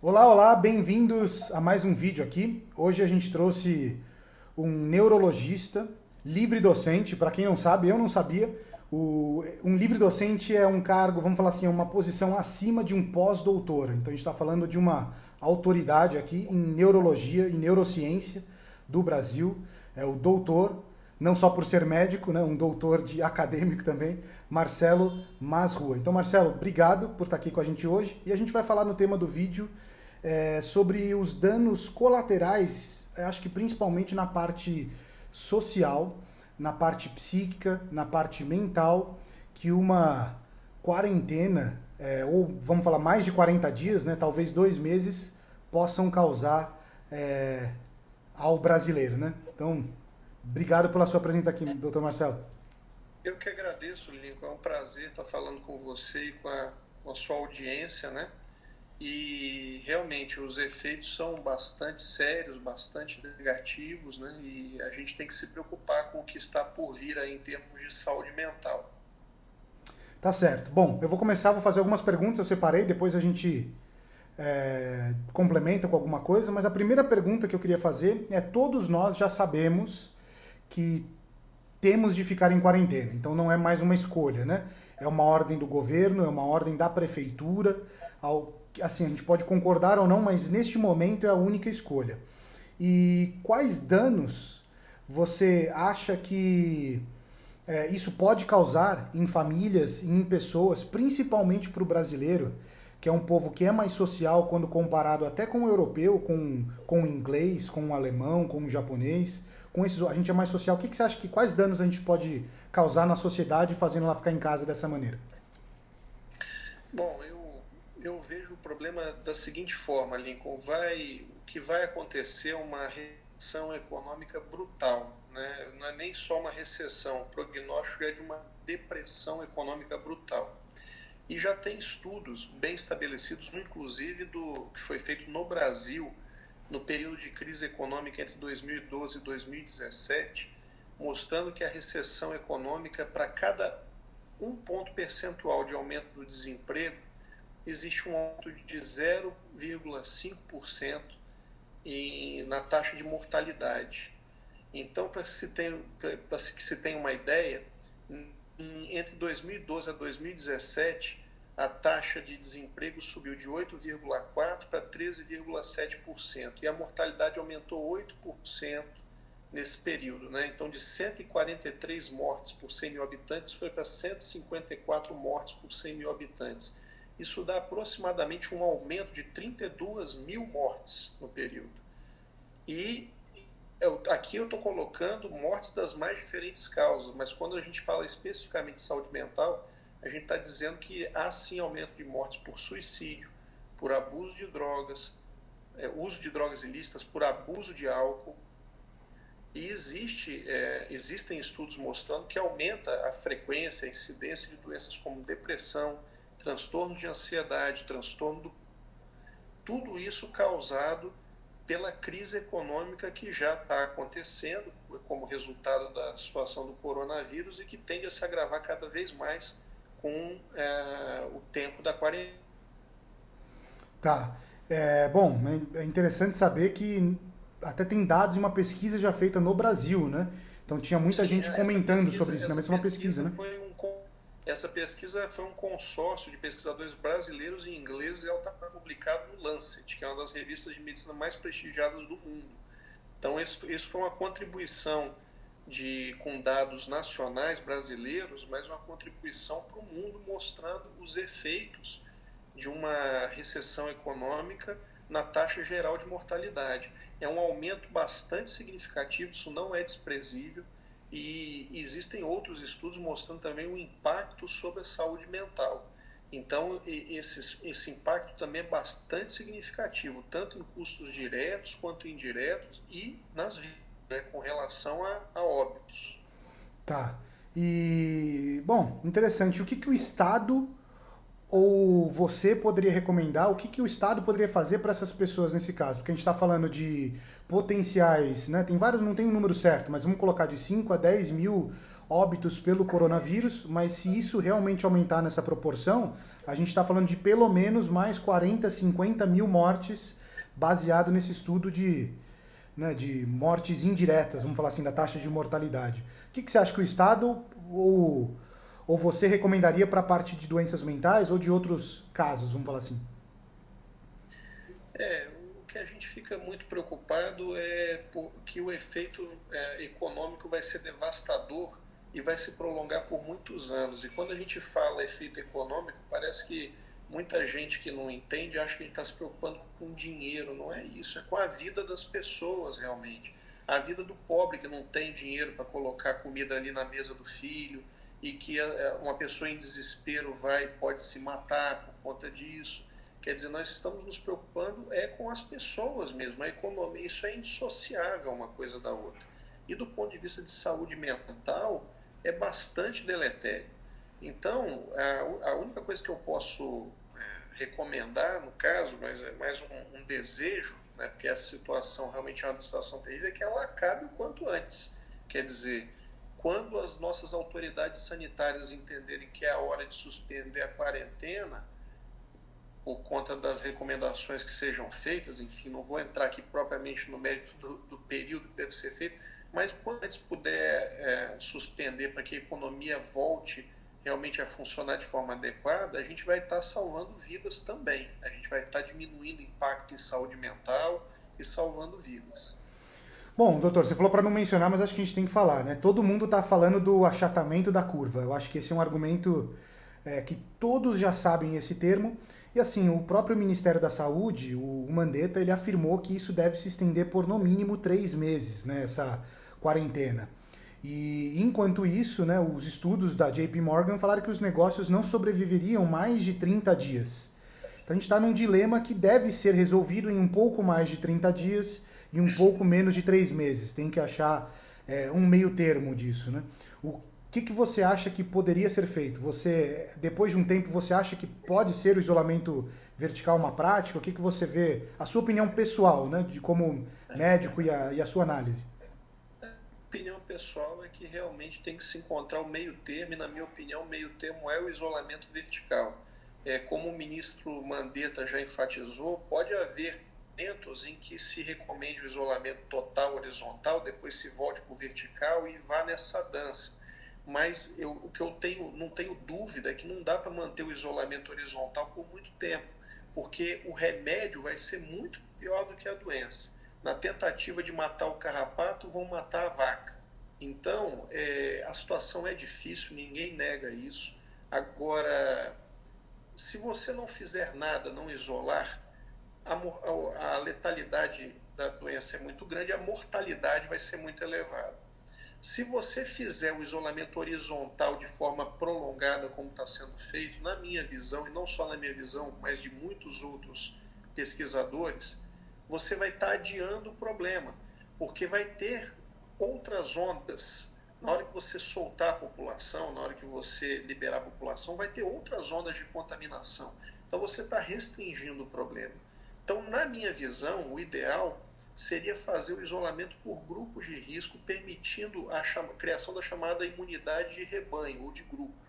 Olá, olá, bem-vindos a mais um vídeo aqui. Hoje a gente trouxe um neurologista, livre docente. Para quem não sabe, eu não sabia. Um livre docente é um cargo, vamos falar assim, é uma posição acima de um pós-doutor. Então a gente está falando de uma autoridade aqui em neurologia e neurociência do Brasil. É o doutor, não só por ser médico, né, um doutor de acadêmico também, Marcelo Masrua. Então, Marcelo, obrigado por estar aqui com a gente hoje. E a gente vai falar no tema do vídeo sobre os danos colaterais, acho que principalmente na parte social, na parte psíquica, na parte mental, que uma quarentena, ou vamos falar mais de 40 dias, né, talvez 2 meses, possam causar ao brasileiro, né? Então, obrigado pela sua presença aqui, doutor Marcelo. Eu que agradeço, Lincoln. É um prazer estar falando com você e com a sua audiência, né? E realmente os efeitos são bastante sérios, bastante negativos, né? E a gente tem que se preocupar com o que está por vir aí em termos de saúde mental. Tá certo. Bom, eu vou começar, vou fazer algumas perguntas, eu separei, depois a gente complementa com alguma coisa, mas a primeira pergunta que eu queria fazer é: todos nós já sabemos que temos de ficar em quarentena, então não é mais uma escolha, né? É uma ordem do governo, é uma ordem da prefeitura, assim, a gente pode concordar ou não, mas neste momento é a única escolha. E quais danos você acha que isso pode causar em famílias e em pessoas, principalmente para o brasileiro, que é um povo que é mais social quando comparado até com o europeu, com o inglês, com o alemão, com o japonês, com esses, a gente é mais social. O que você acha que quais danos a gente pode causar na sociedade fazendo ela ficar em casa dessa maneira? Bom, eu vejo o problema da seguinte forma, Lincoln. O que vai acontecer é uma recessão econômica brutal, né? Não é nem só uma recessão, o prognóstico é de uma depressão econômica brutal. E já tem estudos bem estabelecidos, inclusive do que foi feito no Brasil, no período de crise econômica entre 2012 e 2017, mostrando que a recessão econômica, para cada 1 ponto percentual de aumento do desemprego, existe um aumento de 0,5% na taxa de mortalidade. Então, para que se tenha uma ideia, entre 2012 a 2017, a taxa de desemprego subiu de 8,4% para 13,7%, e a mortalidade aumentou 8% nesse período, né? Então, de 143 mortes por 100 mil habitantes, foi para 154 mortes por 100 mil habitantes. Isso dá aproximadamente um aumento de 32 mil mortes no período. E aqui eu estou colocando mortes das mais diferentes causas, mas quando a gente fala especificamente de saúde mental, a gente está dizendo que há sim aumento de mortes por suicídio, por abuso de drogas, uso de drogas ilícitas, por abuso de álcool. E existem estudos mostrando que aumenta a frequência, a incidência de doenças como depressão, transtorno de ansiedade, tudo isso causado pela crise econômica que já está acontecendo como resultado da situação do coronavírus e que tende a se agravar cada vez mais com o tempo da quarentena. Tá. Bom, é interessante saber que até tem dados de uma pesquisa já feita no Brasil, né? Então tinha muita Sim, gente comentando sobre isso, né? Mas é uma pesquisa, né? Essa pesquisa foi um consórcio de pesquisadores brasileiros e ingleses, e ela está publicada no Lancet, que é uma das revistas de medicina mais prestigiadas do mundo. Então, isso foi uma contribuição com dados nacionais brasileiros, mas uma contribuição para o mundo, mostrando os efeitos de uma recessão econômica na taxa geral de mortalidade. É um aumento bastante significativo, isso não é desprezível, e existem outros estudos mostrando também o impacto sobre a saúde mental. Então, esse impacto também é bastante significativo, tanto em custos diretos quanto indiretos e nas vidas, né, com relação a óbitos. Tá. E, bom, interessante. O que o Estado ou você poderia recomendar, o que o Estado poderia fazer para essas pessoas nesse caso? Porque a gente está falando de potenciais, né? Tem vários, não tem um número certo, mas vamos colocar de 5 a 10 mil óbitos pelo coronavírus, mas se isso realmente aumentar nessa proporção, a gente está falando de pelo menos mais 40, 50 mil mortes, baseado nesse estudo de mortes indiretas, vamos falar assim, da taxa de mortalidade. O que você acha que o Estado ou você recomendaria para a parte de doenças mentais ou de outros casos, vamos falar assim? O que a gente fica muito preocupado é que o efeito econômico vai ser devastador e vai se prolongar por muitos anos. E quando a gente fala efeito econômico, parece que muita gente que não entende acha que a gente está se preocupando com dinheiro. Não é isso, é com a vida das pessoas realmente. A vida do pobre que não tem dinheiro para colocar comida ali na mesa do filho e que uma pessoa em desespero pode se matar por conta disso. Quer dizer, nós estamos nos preocupando com as pessoas mesmo, a economia. Isso é indissociável uma coisa da outra. E do ponto de vista de saúde mental, é bastante deletério. Então, a única coisa que eu posso recomendar, no caso, mas é mais um desejo, né, porque essa situação realmente é uma situação terrível, é que ela acabe o quanto antes. Quer dizer, quando as nossas autoridades sanitárias entenderem que é a hora de suspender a quarentena, por conta das recomendações que sejam feitas, enfim, não vou entrar aqui propriamente no mérito do período que deve ser feito, mas quando antes puder suspender para que a economia volte realmente a funcionar de forma adequada, a gente vai estar salvando vidas também. A gente vai estar diminuindo o impacto em saúde mental e salvando vidas. Bom, doutor, você falou para não mencionar, mas acho que a gente tem que falar, né? Todo mundo está falando do achatamento da curva. Eu acho que esse é um argumento que todos já sabem esse termo. E assim, o próprio Ministério da Saúde, o Mandetta, ele afirmou que isso deve se estender por no mínimo 3 meses, né, essa quarentena. E enquanto isso, né, os estudos da JP Morgan falaram que os negócios não sobreviveriam mais de 30 dias. Então a gente está num dilema que deve ser resolvido em um pouco mais de 30 dias e um pouco menos de 3 meses. Tem que achar um meio termo disso, né? O que você acha que poderia ser feito? Você, depois de um tempo, você acha que pode ser o isolamento vertical uma prática? O que você vê? A sua opinião pessoal, né, de como médico e a sua análise. A opinião pessoal é que realmente tem que se encontrar o meio termo, e na minha opinião o meio termo é o isolamento vertical. Como o ministro Mandetta já enfatizou, pode haver momentos em que se recomende o isolamento total horizontal, depois se volte para o vertical e vá nessa dança. Mas o que eu não tenho dúvida é que não dá para manter o isolamento horizontal por muito tempo, porque o remédio vai ser muito pior do que a doença. Na tentativa de matar o carrapato, vão matar a vaca. Então, a situação é difícil, ninguém nega isso. Agora, se você não fizer nada, não isolar, a letalidade da doença é muito grande, a mortalidade vai ser muito elevada. Se você fizer o isolamento horizontal de forma prolongada, como está sendo feito, na minha visão, e não só na minha visão, mas de muitos outros pesquisadores, você vai estar adiando o problema, porque vai ter outras ondas. Na hora que você soltar a população, na hora que você liberar a população, vai ter outras ondas de contaminação. Então você está restringindo o problema. Então, na minha visão, o ideal seria fazer o isolamento por grupos de risco, permitindo a criação da chamada imunidade de rebanho ou de grupo.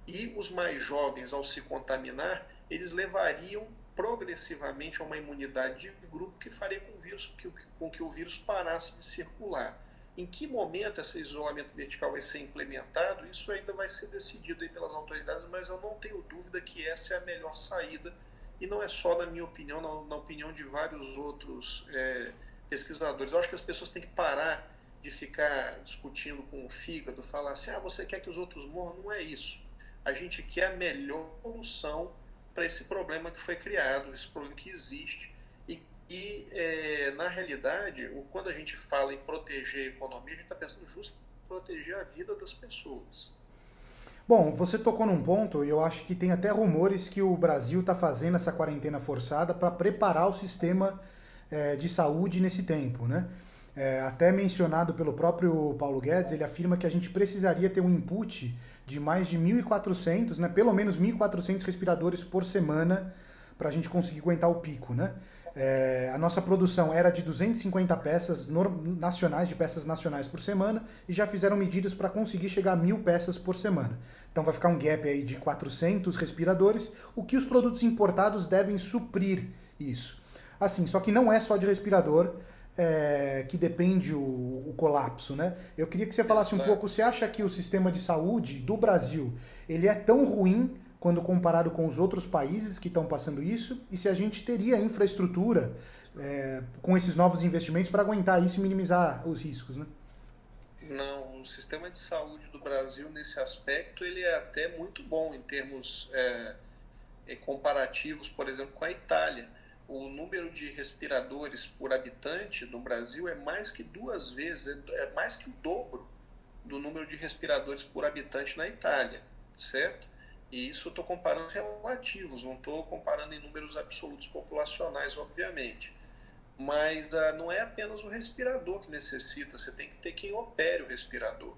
E os mais jovens, ao se contaminar, eles levariam progressivamente a uma imunidade de grupo que faria com que o vírus parasse de circular. Em que momento esse isolamento vertical vai ser implementado, isso ainda vai ser decidido aí pelas autoridades, mas eu não tenho dúvida que essa é a melhor saída, e não é só na minha opinião, na opinião de vários outros pesquisadores. Eu acho que as pessoas têm que parar de ficar discutindo com o fígado, falar assim, você quer que os outros morram? Não é isso. A gente quer a melhor solução para esse problema que foi criado, esse problema que existe. E na realidade, quando a gente fala em proteger a economia, a gente está pensando justo em proteger a vida das pessoas. Bom, você tocou num ponto, e eu acho que tem até rumores que o Brasil está fazendo essa quarentena forçada para preparar o sistema de saúde nesse tempo, né? Até mencionado pelo próprio Paulo Guedes, ele afirma que a gente precisaria ter um input de mais de 1.400, né? Pelo menos 1.400 respiradores por semana para a gente conseguir aguentar o pico, né? A nossa produção era de 250 peças nacionais, de peças nacionais por semana, e já fizeram medidas para conseguir chegar a 1.000 peças por semana. Então vai ficar um gap aí de 400 respiradores, o que os produtos importados devem suprir isso. Assim, só que não é só de respirador que depende o colapso, né? Eu queria que você falasse um pouco, você acha que o sistema de saúde do Brasil, ele é tão ruim quando comparado com os outros países que estão passando isso, e se a gente teria infraestrutura com esses novos investimentos para aguentar isso e minimizar os riscos, né? Não, o sistema de saúde do Brasil, nesse aspecto, ele é até muito bom em termos comparativos, por exemplo, com a Itália. O número de respiradores por habitante no Brasil é mais que 2 vezes, é mais que o dobro do número de respiradores por habitante na Itália, certo? E isso eu estou comparando relativos, não estou comparando em números absolutos populacionais, obviamente. Mas não é apenas o respirador que necessita, você tem que ter quem opere o respirador.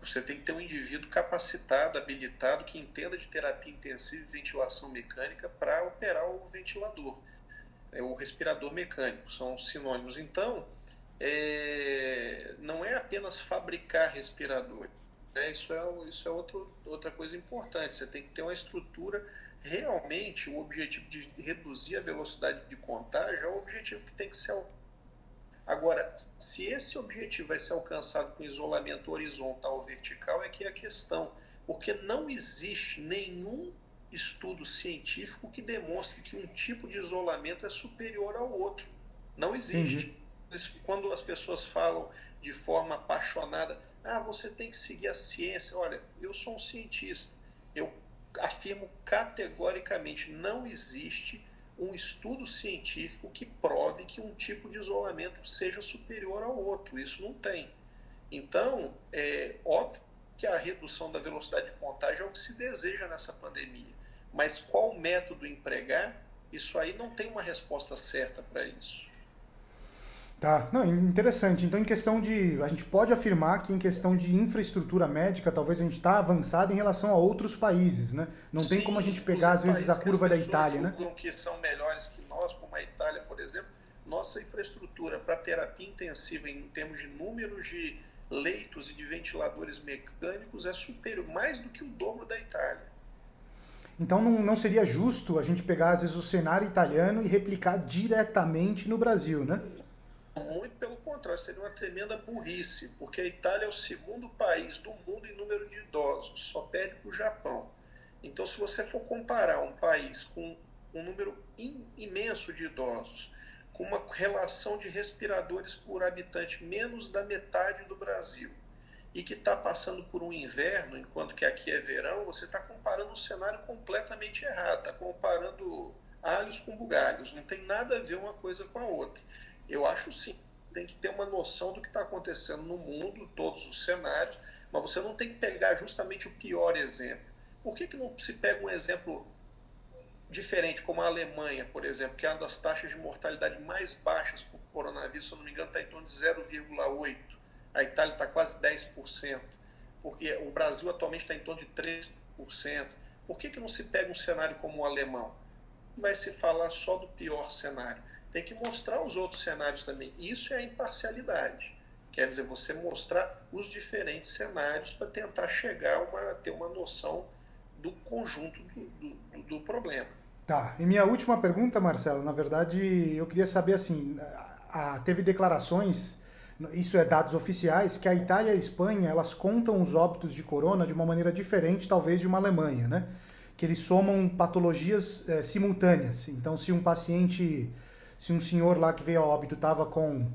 Você tem que ter um indivíduo capacitado, habilitado, que entenda de terapia intensiva e ventilação mecânica para operar o ventilador. O respirador mecânico, são sinônimos. Então, não é apenas fabricar respirador. Isso é outra coisa importante. Você tem que ter uma estrutura. Realmente, o objetivo de reduzir a velocidade de contágio é o objetivo que tem que ser. Agora, se esse objetivo vai ser alcançado com isolamento horizontal ou vertical, é que é a questão. Porque não existe nenhum estudo científico que demonstre que um tipo de isolamento é superior ao outro. Não existe. Quando as pessoas falam de forma apaixonada, você tem que seguir a ciência. Olha, eu sou um cientista. Eu afirmo categoricamente, não existe um estudo científico que prove que um tipo de isolamento seja superior ao outro. Isso não tem. Então, é óbvio que a redução da velocidade de contágio é o que se deseja nessa pandemia. Mas qual método empregar, isso aí não tem uma resposta certa para isso. Tá, não, interessante. Então, a gente pode afirmar que em questão de infraestrutura médica, talvez a gente está avançado em relação a outros países, né? Não tem como a gente pegar, às vezes, a curva da Itália, né? Que são melhores que nós, como a Itália, por exemplo, nossa infraestrutura para terapia intensiva em termos de números de leitos e de ventiladores mecânicos é superior, mais do que o dobro da Itália. Então não seria justo a gente pegar, às vezes, o cenário italiano e replicar diretamente no Brasil, né? Muito pelo contrário, seria uma tremenda burrice, porque a Itália é o segundo país do mundo em número de idosos, só perde para o Japão. Então, se você for comparar um país com um número imenso de idosos, com uma relação de respiradores por habitante menos da metade do Brasil, e que está passando por um inverno, enquanto que aqui é verão, você está comparando um cenário completamente errado, está comparando alhos com bugalhos, não tem nada a ver uma coisa com a outra. Eu acho sim, tem que ter uma noção do que está acontecendo no mundo, todos os cenários, mas você não tem que pegar justamente o pior exemplo. Por que não se pega um exemplo diferente, como a Alemanha, por exemplo, que é uma das taxas de mortalidade mais baixas por coronavírus, se eu não me engano, está em torno de 0,8%. A Itália está quase 10%, porque o Brasil atualmente está em torno de 3%. Por que não se pega um cenário como o alemão? Vai se falar só do pior cenário. Tem que mostrar os outros cenários também. Isso é a imparcialidade. Quer dizer, você mostrar os diferentes cenários para tentar chegar a ter uma noção do conjunto do problema. Tá. E minha última pergunta, Marcelo, na verdade, eu queria saber assim, teve declarações, isso é dados oficiais, que a Itália e a Espanha, elas contam os óbitos de corona de uma maneira diferente, talvez, de uma Alemanha, né? Que eles somam patologias simultâneas. Então, se um senhor lá que veio a óbito estava com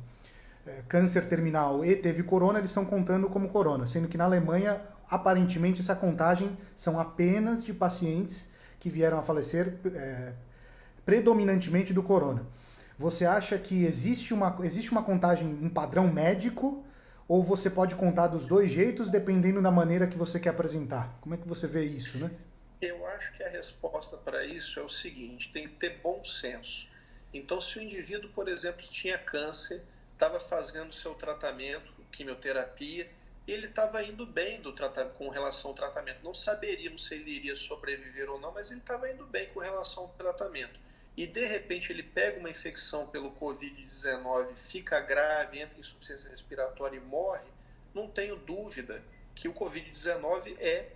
câncer terminal e teve corona, eles estão contando como corona, sendo que na Alemanha, aparentemente, essa contagem são apenas de pacientes que vieram a falecer predominantemente do corona. Você acha que existe uma contagem, um padrão médico, ou você pode contar dos dois jeitos, dependendo da maneira que você quer apresentar? Como é que você vê isso, né? Eu acho que a resposta para isso é o seguinte, tem que ter bom senso. Então, se o indivíduo, por exemplo, tinha câncer, estava fazendo seu tratamento, quimioterapia, ele estava indo bem com relação ao tratamento. Não saberíamos se ele iria sobreviver ou não, mas ele estava indo bem com relação ao tratamento. e de repente ele pega uma infecção pelo Covid-19, fica grave, entra em insuficiência respiratória e morre, não tenho dúvida que o Covid-19 é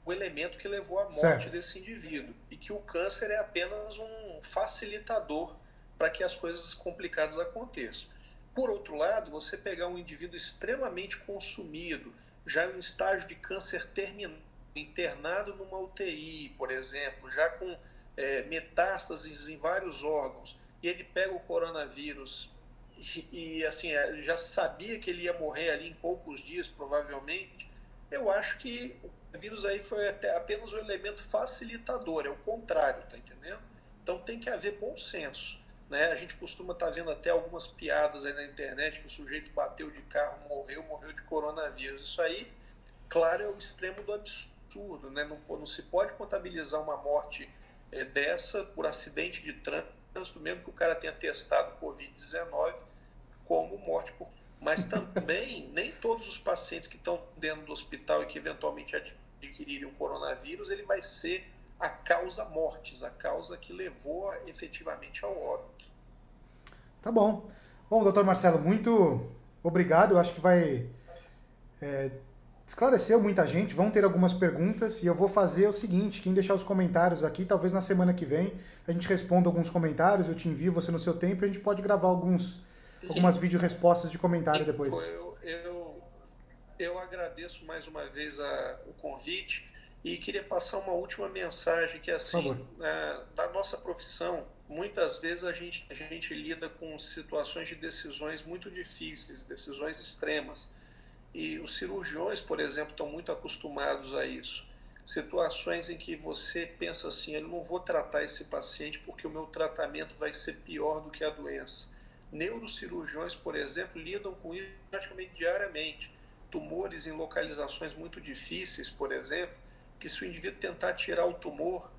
o elemento que levou à morte desse indivíduo e que o câncer é apenas um facilitador para que as coisas complicadas aconteçam. Por outro lado, você pegar um indivíduo extremamente consumido, já em um estágio de câncer terminal, internado numa UTI, por exemplo, já com metástases em vários órgãos, e ele pega o coronavírus e assim, já sabia que ele ia morrer ali em poucos dias, provavelmente, eu acho que o vírus aí foi até apenas um elemento facilitador, é o contrário, tá entendendo? Então tem que haver bom senso, né? A gente costuma estar vendo até algumas piadas aí na internet que o sujeito bateu de carro, morreu de coronavírus. Isso aí, claro, é o extremo do absurdo, né? Não se pode contabilizar uma morte dessa por acidente de trânsito, mesmo que o cara tenha testado Covid-19, como morte por... Mas também, nem todos os pacientes que estão dentro do hospital e que eventualmente adquirirem o coronavírus, ele vai ser a causa mortis, a causa que levou efetivamente ao óbito. Tá bom. Bom, doutor Marcelo, muito obrigado. Eu acho que vai esclareceu muita gente. Vão ter algumas perguntas e eu vou fazer o seguinte: quem deixar os comentários aqui, talvez na semana que vem a gente responda alguns comentários, eu te envio você no seu tempo e a gente pode gravar algumas vídeo-respostas de comentário depois. Eu agradeço mais uma vez o convite e queria passar uma última mensagem que é assim, da nossa profissão, muitas vezes a gente lida com situações de decisões muito difíceis, decisões extremas. E os cirurgiões, por exemplo, estão muito acostumados a isso. Situações em que você pensa assim, eu não vou tratar esse paciente porque o meu tratamento vai ser pior do que a doença. Neurocirurgiões, por exemplo, lidam com isso praticamente diariamente. Tumores em localizações muito difíceis, por exemplo, que se o indivíduo tentar tirar o tumor,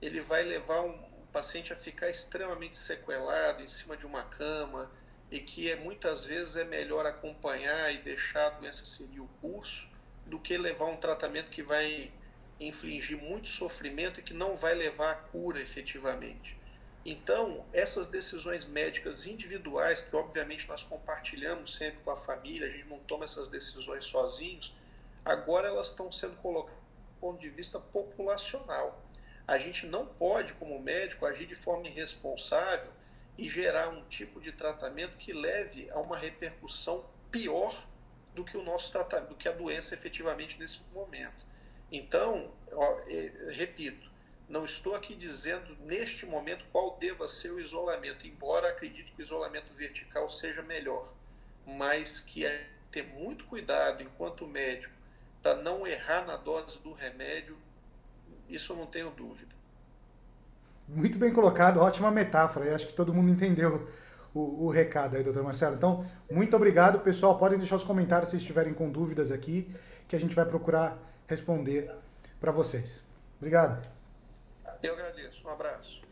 ele vai levar um paciente a ficar extremamente sequelado em cima de uma cama, e que muitas vezes é melhor acompanhar e deixar a doença seguir o curso do que levar um tratamento que vai infligir muito sofrimento e que não vai levar à cura efetivamente. Então, essas decisões médicas individuais, que obviamente nós compartilhamos sempre com a família, a gente não toma essas decisões sozinhos, agora elas estão sendo colocadas do ponto de vista populacional. A gente não pode, como médico, agir de forma irresponsável e gerar um tipo de tratamento que leve a uma repercussão pior do que o nosso tratamento, do que a doença efetivamente nesse momento. Então, repito, não estou aqui dizendo neste momento qual deva ser o isolamento, embora acredite que o isolamento vertical seja melhor, mas que é ter muito cuidado enquanto médico para não errar na dose do remédio, isso eu não tenho dúvida. Muito bem colocado, ótima metáfora. Eu acho que todo mundo entendeu o recado aí, doutor Marcelo. Então, muito obrigado. Pessoal, podem deixar os comentários se estiverem com dúvidas aqui, que a gente vai procurar responder para vocês. Obrigado. Eu agradeço. Um abraço.